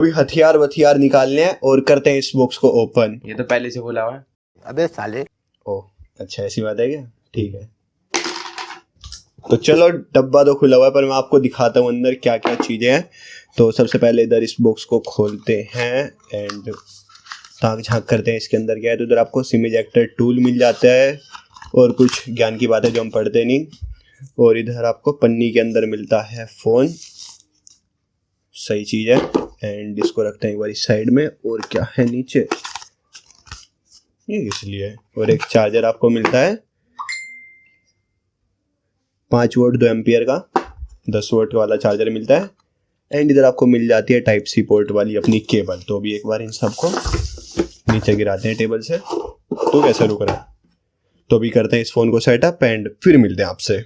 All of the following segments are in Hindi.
अभी हथियार वथियार निकालने हैं और करते हैं इस बॉक्स को ओपन। ये तो पहले से खुला हुआ है। अबे साले। ओह अच्छा, ऐसी बात है क्या? ठीक है, तो चलो डब्बा तो खुला हुआ है पर मैं आपको दिखाता हूँ अंदर क्या क्या चीजें हैं। तो सबसे पहले इधर इस बॉक्स को खोलते हैं एंड ताक झांक करते हैं इसके अंदर क्या है। तो इधर आपको सिम इजेक्टर टूल मिल जाता है और कुछ ज्ञान की बातें जो हम पढ़ते नहीं। और इधर आपको पन्नी के अंदर मिलता है फ़ोन, सही चीज़ है। एंड इसको रखते हैं एक बार इस साइड में। और क्या है नीचे, ये किस लिए है। और एक चार्जर आपको मिलता है 5 वोल्ट 2 एम्पियर का, 10 वोल्ट वाला चार्जर मिलता है। एंड इधर आपको मिल जाती है टाइप सी पोर्ट वाली अपनी केबल। तो अभी एक बार इन सबको नीचे गिराते हैं टेबल से। तो कैसे रुक रहा है, तो अभी करते हैं इस फोन को सेटअप एंड फिर मिलते हैं आपसे।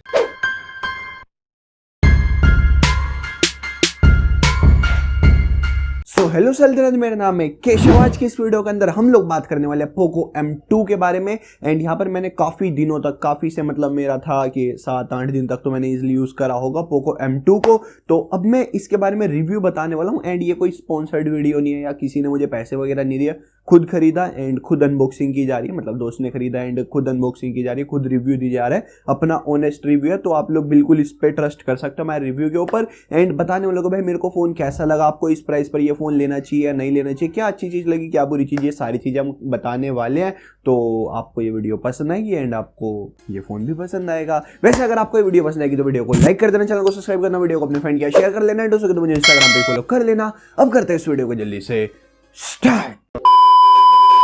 हेलो सल्तनत, मेरा नाम है केशव। आज की इस वीडियो के अंदर हम लोग बात करने वाले हैं पोको M2 के बारे में। एंड यहाँ पर मैंने काफ़ी दिनों तक, काफ़ी से मतलब मेरा था कि 7-8 दिन तक तो मैंने इजीली यूज़ करा होगा पोको M2 को। तो अब मैं इसके बारे में रिव्यू बताने वाला हूँ। एंड ये कोई स्पॉन्सर्ड वीडियो नहीं है या किसी ने मुझे पैसे वगैरह नहीं दिया, खुद खरीदा एंड खुद अनबॉक्सिंग की जा रही है। मतलब दोस्त ने खरीदा एंड खुद अनबॉक्सिंग की जा रही है, खुद रिव्यू दी जा रहा है, अपना ऑनेस्ट रिव्यू है। तो आप लोग बिल्कुल इस पर ट्रस्ट कर सकते हो हमारे रिव्यू के ऊपर। एंड बताने वालों को भाई मेरे को फ़ोन कैसा लगा, आपको इस प्राइस पर ये फ़ोन लेना चाहिए या नहीं लेना चाहिए, क्या अच्छी चीज़ लगी क्या बुरी चीज़, ये सारी चीज़ें हम बताने वाले हैं। तो आपको ये वीडियो पसंद आएगी एंड आपको ये फ़ोन भी पसंद आएगा। वैसे अगर आपको ये वीडियो पसंद आएगी तो वीडियो को लाइक कर देना, चैनल को सब्सक्राइब करना, वीडियो को अपने फ्रेंड के शेयर कर लेना एंड उसके तो मुझे इंस्टाग्राम पे फॉलो कर लेना। अब करते हैं इस वीडियो को जल्दी से स्टार्ट।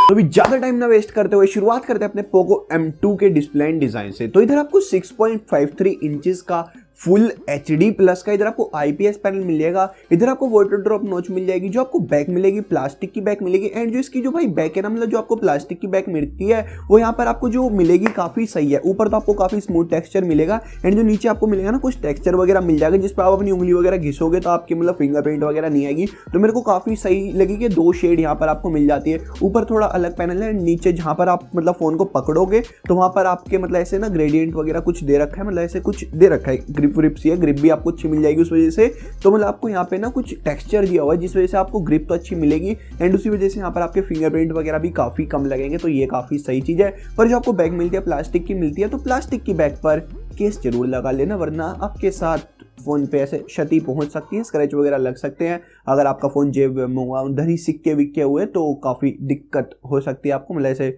तो अभी ज्यादा टाइम ना वेस्ट करते हुए शुरुआत करते हैं अपने पोको M2 के डिस्प्ले एंड डिजाइन से। तो इधर आपको 6.53 इंचेस का फुल HD प्लस का इधर आपको IPS पैनल मिल जाएगा। इधर आपको वाटर ड्रॉप नॉच मिल जाएगी, जो आपको बैक मिलेगी प्लास्टिक की बैक मिलेगी। एंड जो इसकी जो भाई बैक है ना, मतलब जो आपको प्लास्टिक की बैक मिलती है वो यहाँ पर आपको जो मिलेगी काफी सही है। ऊपर तो आपको काफी स्मूथ टेक्सचर मिलेगा एंड जो नीचे आपको मिलेगा ना कुछ टेक्सचर वगैरह मिल जाएगा जिस पर आप अपनी उंगली वगैरह घिसोगे तो आपकी मतलब फिंगरप्रिंट वगैरह नहीं आएगी। तो मेरे को काफी सही लगी कि 2 शेड यहाँ पर आपको मिल जाती है। ऊपर थोड़ा अलग पैनल है, नीचे जहाँ पर आप मतलब फोन को पकड़ोगे तो वहाँ पर आपके मतलब ऐसे ना ग्रेडियंट वगैरह कुछ दे रखा है, मतलब ऐसे कुछ दे रखा है, ग्रिप व्रिप सी है, ग्रिप भी आपको अच्छी मिल जाएगी उस वजह से। तो मतलब आपको यहाँ पे ना कुछ टेक्सचर दिया हुआ है जिस वजह से आपको ग्रिप तो अच्छी मिलेगी एंड उसी वजह से यहाँ पर आपके फिंगरप्रिंट वगैरह भी काफी कम लगेंगे। तो ये काफी सही चीज है। पर जो आपको बैग मिलती है प्लास्टिक की मिलती है, तो प्लास्टिक की बैग पर केस जरूर लगा लेना, वरना आपके साथ फोन पे ऐसे क्षति पहुंच सकती है, स्क्रैच वगैरह लग सकते हैं। अगर आपका फोन जेब में हुआ, उधर ही सिक्के विक्के हुए तो काफी दिक्कत हो सकती है आपको, मतलब ऐसे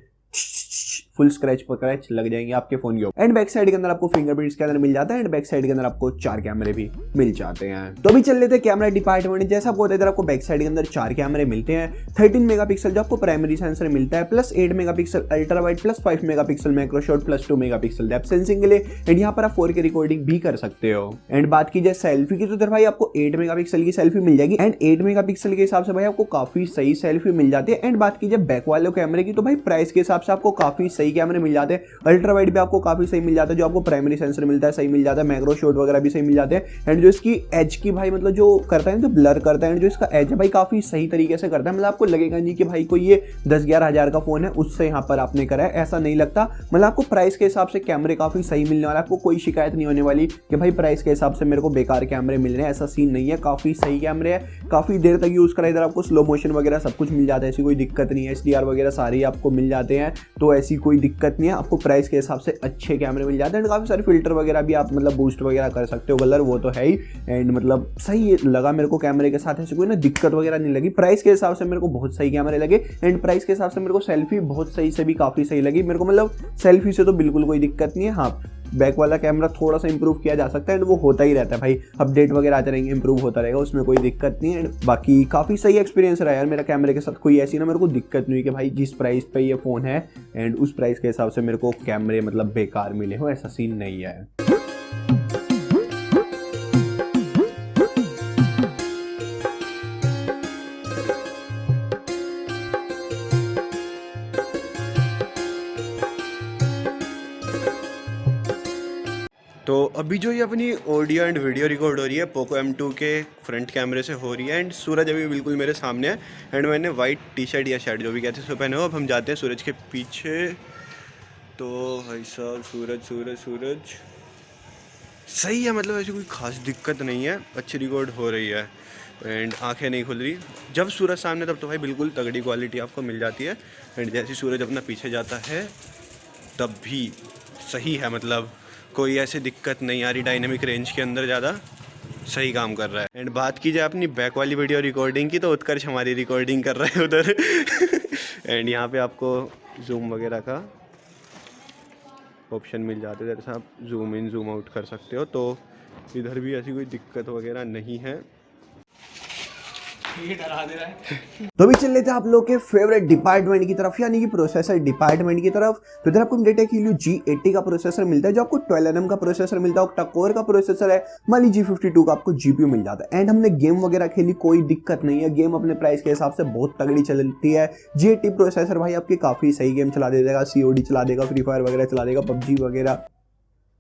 फुल स्क्रैच पक्रैच लग जाएंगे आपके फोन के ऊपर। एंड बैक साइड के अंदर आपको फिंगरप्रिंट्स के अंदर मिल जाता है एंड बैक साइड के अंदर आपको 4 कैमरे भी मिल जाते हैं। तो अभी चल लेते हैं कैमरा डिपार्टमेंट। जैसा आपको होता है इधर आपको बैक साइड के अंदर 4 कैमरे मिलते हैं। 13 मेगापिक्सल जो आपको प्राइमरी सेंसर मिलता है, plus 8 megapixel ultra wide, plus 5 megapixel macro shot, plus 2 megapixel depth sensing के लिए। एंड यहाँ पर आप 4K रिकॉर्डिंग भी कर सकते हो। एंड बात की जाए सेल्फी की तो इधर भाई आपको 8 मेगापिक्सल की सेल्फी मिल जाएगी एंड 8 मेगापिक्सल के हिसाब से भाई आपको काफी सही सेल्फी मिल जाती है। एंड बात की जाए बैक वाले कैमरे की तो भाई प्राइस के हिसाब से आपको काफी सही कैमरे मिल जाते हैं। अल्ट्रा वाइड भी आपको काफी सही मिल जाता है, जो आपको प्राइमरी सेंसर मिलता है सही मिल जाता है, मैक्रो शॉट वगैरह भी सही मिल जाते हैं। एंड जो इसकी एज की भाई मतलब जो करता है, जो ब्लर करता है, जो इसका एज है भाई काफी सही तरीके से करता है। मतलब आपको लगेगा नहीं कि भाई कोई ये 10-11 हज़ार का फोन है उससे यहाँ पर आपने करा है, ऐसा नहीं लगता। मतलब आपको प्राइस के हिसाब से कैमरे काफी सही मिलने वाला है, आपको कोई शिकायत नहीं होने वाली कि भाई प्राइस के हिसाब से मेरे को बेकार कैमरे मिल रहे हैं, ऐसा सीन नहीं है। काफी सही कैमरे है, काफी देर तक यूज करा। इधर आपको स्लो मोशन वगैरह सब कुछ मिल जाता है, ऐसी कोई दिक्कत नहीं है। SDR वगैरह सारे आपको मिल जाते हैं, तो ऐसी कोई दिक्कत नहीं है। आपको प्राइस के हिसाब से अच्छे कैमरे मिल जाते हैं। काफी सारे फिल्टर वगैरह भी आप मतलब बूस्ट वगैरह कर सकते हो, कलर वो तो है ही। एंड मतलब सही लगा मेरे को कैमरे के साथ, ऐसे कोई ना दिक्कत वगैरह नहीं लगी। प्राइस के हिसाब से मेरे को बहुत सही कैमरे लगे एंड प्राइस के हिसाब से मेरे को सेल्फी बहुत सही से भी काफी सही लगी मेरे को। मतलब सेल्फी से तो बिल्कुल कोई दिक्कत नहीं है। हाँ, बैक वाला कैमरा थोड़ा सा इंप्रूव किया जा सकता है एंड वो होता ही रहता है भाई, अपडेट वगैरह आते रहेंगे, इंप्रूव होता रहेगा, उसमें कोई दिक्कत नहीं है। बाकी काफ़ी सही एक्सपीरियंस रहा यार मेरा कैमरे के साथ। कोई ऐसी ना मेरे को दिक्कत नहीं हुई कि भाई जिस प्राइस पे ये फ़ोन है एंड उस प्राइस के हिसाब से मेरे को कैमरे मतलब बेकार मिले हो, ऐसा सीन नहीं है। तो अभी जो ये अपनी ऑडियो एंड वीडियो रिकॉर्ड हो रही है पोको M2 के फ्रंट कैमरे से हो रही है एंड सूरज अभी बिल्कुल मेरे सामने है एंड मैंने वाइट टी-शर्ट या शर्ट जो भी कहते हैं सो पहने हो। अब हम जाते हैं सूरज के पीछे। तो भाई साहब सूरज सही है, मतलब ऐसी कोई ख़ास दिक्कत नहीं है, अच्छी रिकॉर्ड हो रही है। एंड आंखें नहीं खुल रही। जब सूरज सामने तब तो भाई बिल्कुल तगड़ी क्वालिटी आपको मिल जाती है। एंड जैसे सूरज अपना पीछे जाता है तब भी सही है, मतलब कोई ऐसी दिक्कत नहीं आ रही। डायनेमिक रेंज के अंदर ज़्यादा सही काम कर रहा है। एंड बात की जाए अपनी बैक वाली वीडियो रिकॉर्डिंग की, तो उत्कर्ष हमारी रिकॉर्डिंग कर रहा है उधर। एंड यहाँ पे आपको जूम वगैरह का ऑप्शन मिल जाते हैं, जैसे आप जूम इन जूम आउट कर सकते हो। तो इधर भी ऐसी कोई दिक्कत वगैरह नहीं है। ये डरा दे रहा है। तो भी चल लेते हैं आप लोग के फेवरेट डिपार्टमेंट की तरफ, यानी कि प्रोसेसर डिपार्टमेंट की तरफ। तो इधर आपको Mediatek Helio G80 का प्रोसेसर मिलता है, जो आपको 12nm का प्रोसेसर मिलता है, ऑक्टा कोर का प्रोसेसर है, माली G52 का आपको GPU मिल जाता है। एंड हमने गेम वगैरह खेली, कोई दिक्कत नहीं है, गेम अपने प्राइस के हिसाब से बहुत तगड़ी चलती है। G80 प्रोसेसर भाई आपके काफी सही गेम चला देगा, COD चला देगा, फ्री फायर वगैरह चला देगा, PUBG वगैरह।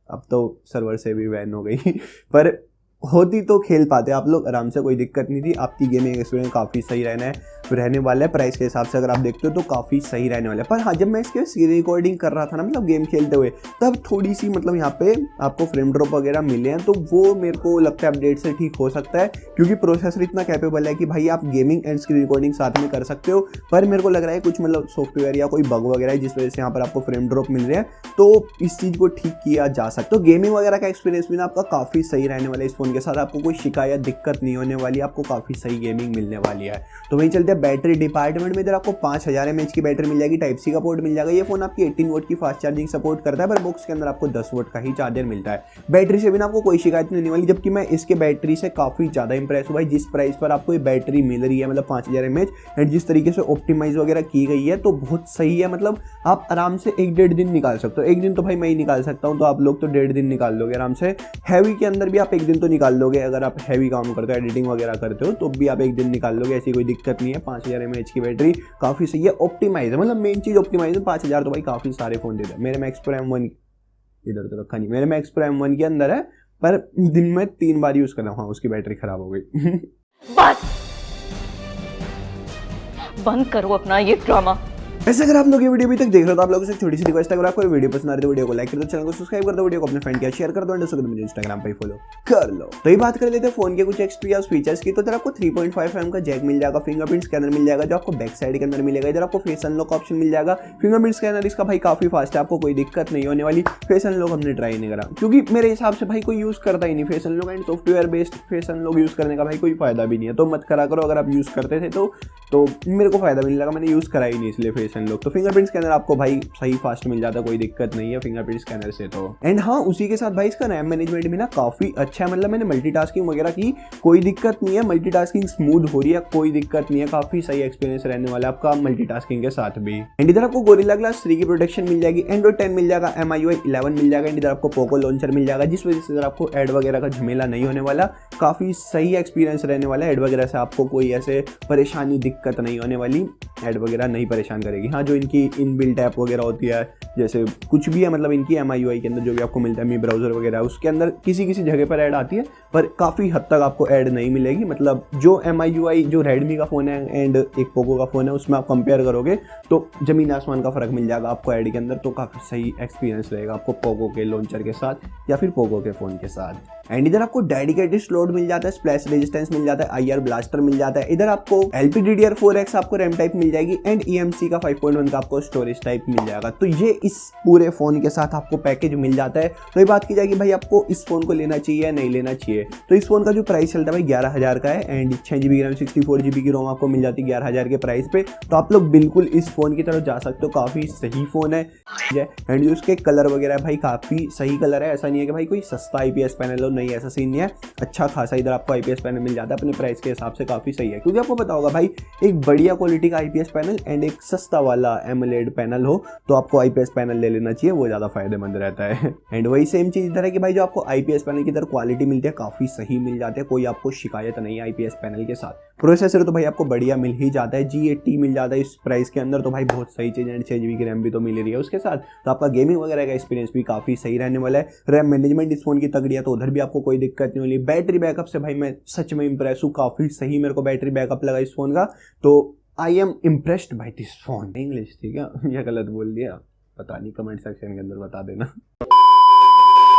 अब तो सर्वर से भी बैन हो गई पर होती तो खेल पाते आप लोग आराम से, कोई दिक्कत नहीं थी। आपकी गेमिंग एक्सपीरियंस काफ़ी सही रहने वाला है प्राइस के हिसाब से, अगर आप देखते हो तो काफ़ी सही रहने वाला है। पर हाँ, जब मैं इसके स्क्रीन रिकॉर्डिंग कर रहा था ना, मतलब गेम खेलते हुए, तब थोड़ी सी मतलब यहाँ पे आपको फ्रेम ड्रॉप वगैरह मिले हैं, तो वो मेरे को लगता है अपडेट से ठीक हो सकता है, क्योंकि प्रोसेसर इतना कैपेबल है कि भाई आप गेमिंग एंड स्क्रीन रिकॉर्डिंग साथ में कर सकते हो। पर मेरे को लग रहा है कुछ मतलब सॉफ्टवेयर या कोई बग वगैरह है जिस वजह से यहाँ पर आपको फ्रेम ड्रॉप मिल रहे हैं, तो इस चीज़ को ठीक किया जा सकता है। तो गेमिंग वगैरह का एक्सपीरियंस भी ना आपका काफ़ी सही रहने वाला है इस फोन के साथ, आपको कोई शिकायत दिक्कत नहीं होने वाली, आपको काफ़ी सही गेमिंग मिलने वाली है। तो वहीं चलते हैं बैटरी डिपार्टमेंट में। इधर आपको 5000 mAh की बैटरी मिल जाएगी, टाइप सी का पोर्ट मिल जाएगा। ये फोन आपकी 18 वोट की फास्ट चार्जिंग सपोर्ट करता है, पर बॉक्स के अंदर आपको 10 वोट का ही चार्जर मिलता है। बैटरी से भी ना आपको कोई शिकायत नहीं होने वाली, जबकि मैं इसके बैटरी से काफ़ी ज़्यादा इंप्रेस हुआ भाई। जिस प्राइस पर आपको ये बैटरी मिल रही है, मतलब 5000 mAh, एंड जिस तरीके से ऑप्टिमाइज वगैरह की गई है, तो बहुत सही है। मतलब आप आराम से 1-1.5 दिन निकाल सकते हो। एक दिन तो भाई मैं ही निकाल सकता हूँ, तो आप लोग तो 1.5 दिन निकाल लोगे आराम से। हैवी के अंदर भी आप 1 दिन तो निकाल लोगे, अगर आप हैवी काम करते हो, एडिटिंग वगैरह करते हो, तो भी आप 1 दिन निकाल लोगे, ऐसी कोई दिक्कत नहीं है। 5000 mAh की बैटरी काफ़ी सही है, ऑप्टिमाइज है, मतलब मेन चीज़ ऑप्टिमाइज है। 5000 तो भाई काफ़ी सारे फोन देते हैं। मेरे मैक्स प्रो M1 इधर तो रखा नहीं, मेरे मैक्स प्रो M1 के अंदर है, पर दिन में 3 बार यूज़ कर रहा हूँ। हाँ, उसकी बैटरी खराब हो गई। बस बंद करो अपना ये ड्रामा। वैसे अगर आप लोग ये वीडियो अभी तक देख रहे हो तो आप लोगों से एक छोटी सी रिक्वेस्ट है, अगर आपको वीडियो पसंद आ रही है तो वीडियो को लाइक कर दो, चैनल को सब्सक्राइब कर दो, वीडियो को अपने फ्रेंड के साथ शेयर कर दो, एंड उसके बाद मुझे इंस्टाग्राम पे फॉलो कर लो। तो ये बात कर लेते हैं फोन के कुछ एक्स्ट्रा फीचर्स की। तो इधर आपको 3.5mm का जैक मिल जाएगा, फिंगरप्रिंट स्कैनर मिल जाएगा जो आपको बैक साइड के अंदर मिलेगा। इधर आपको फेस अनलॉक ऑप्शन मिल जाएगा। फिंगरप्रिंट स्कैनर इसका भाई काफी फास्ट है, आपको कोई दिक्कत नहीं होने वाली। फेस अनलॉक हमने ट्राई नहीं करा, क्योंकि मेरे हिसाब से भाई कोई यूज करता ही नहीं face unlock, and software based face unlock use करने का भाई कोई फायदा भी नहीं है, तो मत करा करो। अगर आप यूज करते थे तो मेरे को फायदा भी नहीं लगा, मैंने यूज करा ही नहीं इसलिए फेस अनलॉक। तो फिंगरप्रिंट स्कैनर आपको भाई सही फास्ट मिल जाता है, कोई दिक्कत नहीं है फिंगरप्रिंट स्कैनर से तो। एंड हाँ, उसी के साथ भाई इसका रैम मैनेजमेंट भी ना काफी अच्छा है, मतलब मैंने मल्टीटास्किंग वगैरह की, कोई दिक्कत नहीं है। मल्टीटास्किंग स्मूथ हो रही है, कोई दिक्कत नहीं है, काफी सही एक्सपीरियंस रहने वाला है आपका मल्टीटास्किंग के साथ भी। एंड इधर आपको गोरिल्ला ग्लास 3 की प्रोटेक्शन मिल जाएगी, एंड्रॉइड 10 मिल जाएगा, MIUI 11 मिल जाएगा। एंड इधर आपको पोको लॉन्चर मिल जाएगा, जिस वजह से इधर आपको एड वगैरह का झमेला नहीं होने वाला, काफी सही एक्सपीरियंस रहने वाला है। एड वगैरह से आपको कोई ऐसे परेशानी दिक्कत नहीं होने वाली, एड वगैरह नहीं परेशान करेगी। हाँ, जो इनकी इनबिल्ट ऐप वगैरह होती है, जैसे कुछ भी है, मतलब इनकी MIUI के अंदर जो भी आपको मिलता है, मी ब्राउजर वगैरह, उसके अंदर किसी किसी जगह पर ऐड आती है, पर काफ़ी हद तक आपको ऐड नहीं मिलेगी। मतलब जो MIUI जो रेडमी का फ़ोन है एंड एक पोको का फ़ोन है, उसमें आप कंपेयर करोगे तो ज़मीन आसमान का फ़र्क मिल जाएगा आपको ऐड के अंदर। तो काफ़ी सही एक्सपीरियंस रहेगा आपको पोको के लॉन्चर के साथ या फिर पोको के फ़ोन के साथ। एंड इधर आपको डेडिकेटेड स्लॉट मिल जाता है, स्प्लैश रेजिस्टेंस मिल जाता है, IR ब्लास्टर मिल जाता है। इधर आपको LPDDR4X आपको रैम टाइप मिल जाएगी, एंड EMC का 5.1 का आपको स्टोरेज टाइप मिल जाएगा। तो ये इस पूरे फोन के साथ आपको पैकेज मिल जाता है। तो ये बात की जाएगी भाई आपको इस फोन को लेना चाहिए या नहीं लेना चाहिए। तो इस फोन का जो प्राइस चलता है भाई 11000 का है, एंड 6GB रैम 64GB की रोम आपको मिल जाती है 11000 के प्राइस पे। तो आप लोग बिल्कुल इस फोन की तरफ जा सकते हो, काफी सही फोन है। एंड जो उसके कलर वगैरह है भाई काफी सही कलर है, ऐसा नहीं है कि भाई कोई सस्ता IPS पैनल हो, नहीं ऐसा सीन नहीं है, अच्छा खासा इधर आपको IPS पैनल मिल जाता है अपने प्राइस के हिसाब से, काफी सही है। क्योंकि आपको पता होगा भाई, एक बढ़िया क्वालिटी का IPS पैनल एंड एक सस्ता वाला AMOLED पैनल हो तो आपको IPS पैनल ले लेना चाहिए, वो ज़्यादा फायदेमंद रहता है। एंड वही सेम चीज़ इधर है कि भाई जो आपको IPS पैनल की इधर क्वालिटी मिलती है, काफ़ी सही मिल जाती है, कोई आपको शिकायत नहीं है IPS पैनल के साथ। प्रोसेसर तो भाई आपको बढ़िया मिल ही जाता है, G80 मिल जाता है इस प्राइस के अंदर, तो भाई बहुत सही चीज़ है। 6GB की रैम भी तो मिल रही है उसके साथ, तो आपका गेमिंग वगैरह का एक्सपीरियंस भी काफ़ी सही रहने वाला है। रैम मैनेजमेंट इस फोन की तगड़ी है, तो उधर भी आपको कोई दिक्कत नहीं होगी। बैटरी बैकअप से भाई मैं सच में इंप्रेस हूँ, काफ़ी सही मेरे को बैटरी बैकअप लगा इस फोन का। तो I am impressed by this phone. English ठीक है या गलत बोल दिया पता नहीं, कमेंट सेक्शन के अंदर बता देना।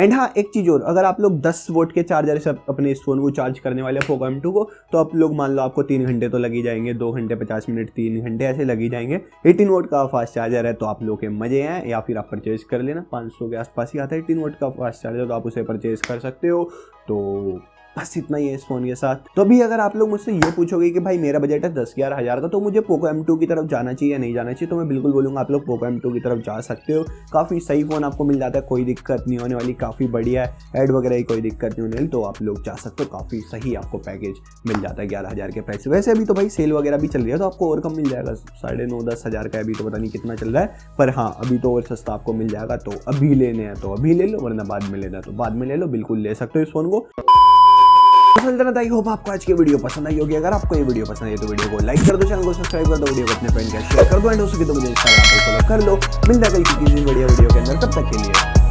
एंड हाँ, एक चीज और, अगर आप लोग 10 वोट के चार्जर से अपने इस फोन को चार्ज करने वाले पोको M2 को, तो आप लोग मान लो आपको 3 घंटे तो लग ही जाएंगे, 2 घंटे 50 मिनट, 3 घंटे ऐसे लग ही जाएंगे। 18 वोट का फास्ट चार्जर है तो आप लोग के मजे हैं, या फिर आप परचेज कर लेना, 500 के आसपास ही आता है 18 वोट का फास्ट चार्जर, तो आप उसे परचेज कर सकते हो। तो बस इतना ही है इस फोन के साथ। तो अभी अगर आप लोग मुझसे ये पूछोगे कि भाई मेरा बजट है 10-11 हज़ार का, तो मुझे पोको M2 की तरफ जाना चाहिए या नहीं जाना चाहिए, तो मैं बिल्कुल बोलूँगा आप लोग पोको M2 की तरफ जा सकते हो। काफ़ी सही फ़ोन आपको मिल जाता है, कोई दिक्कत नहीं होने वाली, काफ़ी बढ़िया है, ऐड वगैरह की कोई दिक्कत नहीं होने वाली, तो आप लोग जा सकते हो। काफ़ी सही आपको पैकेज मिल जाता है 11 हज़ार के प्राइस। वैसे अभी तो भाई सेल वगैरह भी चल रही है, तो आपको और कम मिल जाएगा, 9.5-10 हज़ार का अभी तो पता नहीं कितना चल रहा है, पर हाँ अभी तो और सस्ता आपको मिल जाएगा। तो अभी लेने हैं तो अभी ले लो, वरना बाद में लेना है तो बाद में ले लो, बिल्कुल ले सकते हो इस फोन को। आई होप आपको आज की वीडियो पसंद आई होगी। अगर आपको ये वीडियो पसंद आई तो वीडियो को लाइक कर दो, चैनल को सब्सक्राइब कर दो, वीडियो को अपने फ्रेंड के शेयर कर दो, एंड हो सके तो मुझे इंस्टाग्राम पर फॉलो कर लो। मिलता है कल की किसी बढ़िया वीडियो के अंदर, तब तक के लिए